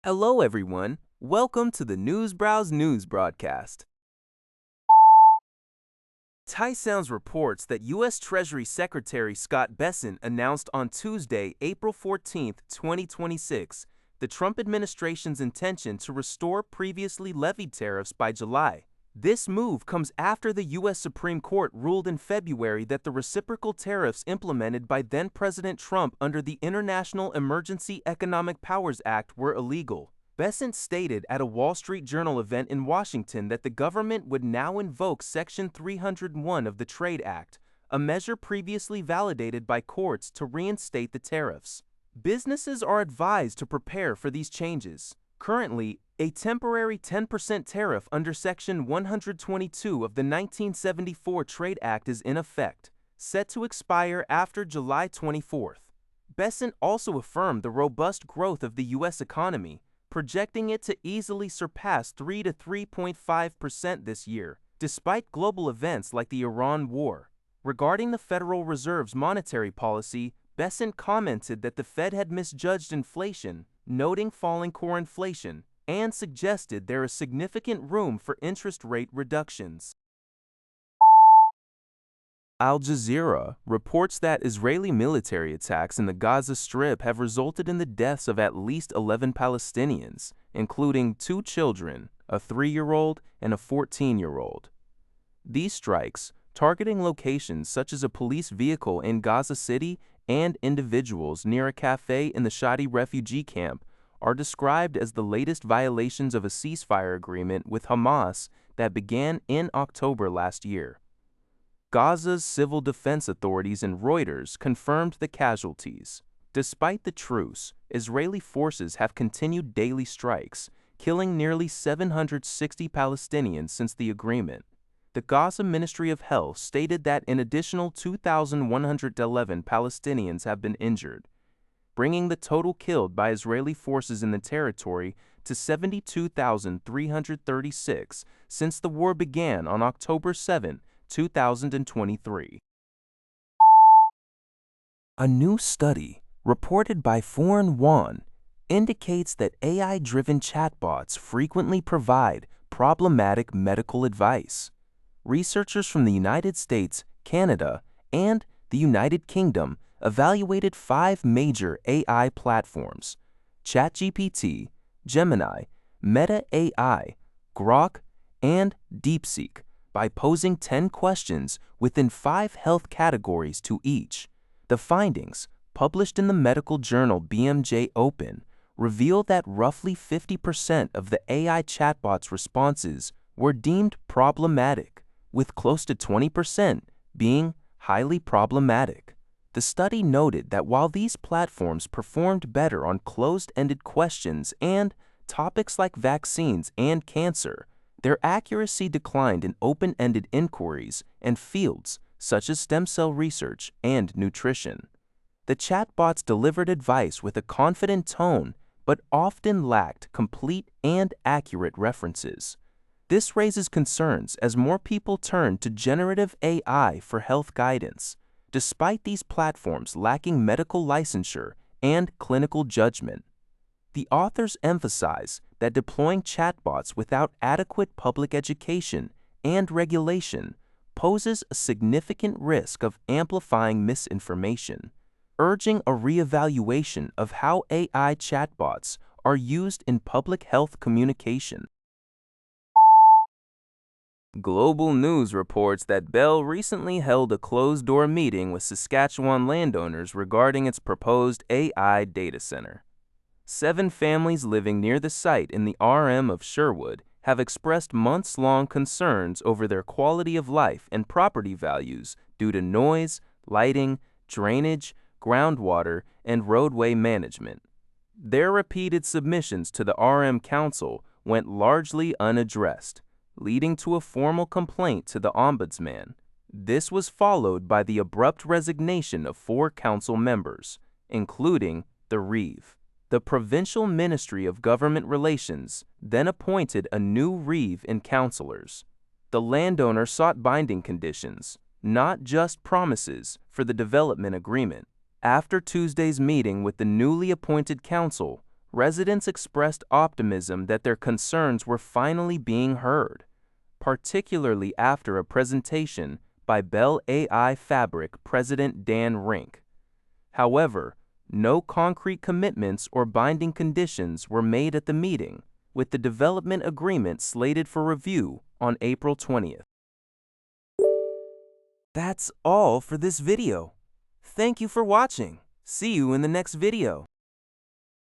Hello, everyone. Welcome to the Newsbrowse News broadcast. Sounds reports that U.S. Treasury Secretary Scott Bessent announced on Tuesday, April 14, 2026, the Trump administration's intention to restore previously levied tariffs by July. This move comes after the U.S. Supreme Court ruled in February that the reciprocal tariffs implemented by then-President Trump under the International Emergency Economic Powers Act were illegal. Bessent stated at a Wall Street Journal event in Washington that the government would now invoke Section 301 of the Trade Act, a measure previously validated by courts to reinstate the tariffs. Businesses are advised to prepare for these changes. Currently, a temporary 10% tariff under Section 122 of the 1974 Trade Act is in effect, set to expire after July 24th. Bessent also affirmed the robust growth of the U.S. economy, projecting it to easily surpass 3 to 3.5% this year, despite global events like the Iran war. Regarding the Federal Reserve's monetary policy, Bessent commented that the Fed had misjudged inflation, noting falling core inflation, and suggested there is significant room for interest rate reductions. Al Jazeera reports that Israeli military attacks in the Gaza Strip have resulted in the deaths of at least 11 Palestinians, including 2 children, a 3-year-old and a 14-year-old. These strikes, targeting locations such as a police vehicle in Gaza City and individuals near a cafe in the Shadi refugee camp, are described as the latest violations of a ceasefire agreement with Hamas that began in October last year. Gaza's civil defense authorities and Reuters confirmed the casualties. Despite the truce, Israeli forces have continued daily strikes, killing nearly 760 Palestinians since the agreement. The Gaza Ministry of Health stated that an additional 2,111 Palestinians have been injured, bringing the total killed by Israeli forces in the territory to 72,336 since the war began on October 7, 2023. A new study, reported by Foreign One, indicates that AI-driven chatbots frequently provide problematic medical advice. Researchers from the United States, Canada, and the United Kingdom evaluated 5 major AI platforms: ChatGPT, Gemini, Meta AI, Grok, and DeepSeek, by posing 10 questions within 5 health categories to each. The findings, published in the medical journal BMJ Open, reveal that roughly 50% of the AI chatbot's responses were deemed problematic, with close to 20% being highly problematic. The study noted that while these platforms performed better on closed-ended questions and topics like vaccines and cancer, their accuracy declined in open-ended inquiries and fields such as stem cell research and nutrition. The chatbots delivered advice with a confident tone, but often lacked complete and accurate references. This raises concerns as more people turn to generative AI for health guidance, despite these platforms lacking medical licensure and clinical judgment. The authors emphasize that deploying chatbots without adequate public education and regulation poses a significant risk of amplifying misinformation, urging a reevaluation of how AI chatbots are used in public health communication. Global News reports that Bell recently held a closed-door meeting with Saskatchewan landowners regarding its proposed AI data center. 7 families living near the site in the RM of Sherwood have expressed months-long concerns over their quality of life and property values due to noise, lighting, drainage, groundwater, and roadway management. Their repeated submissions to the RM Council went largely unaddressed, leading to a formal complaint to the Ombudsman. This was followed by the abrupt resignation of 4 council members, including the Reeve. The Provincial Ministry of Government Relations then appointed a new Reeve and councillors. The landowner sought binding conditions, not just promises, for the development agreement. After Tuesday's meeting with the newly appointed council, residents expressed optimism that their concerns were finally being heard, particularly after a presentation by Bell AI Fabric President Dan Rink. However, no concrete commitments or binding conditions were made at the meeting, with the development agreement slated for review on April 20th. That's all for this video. Thank you for watching. See you in the next video.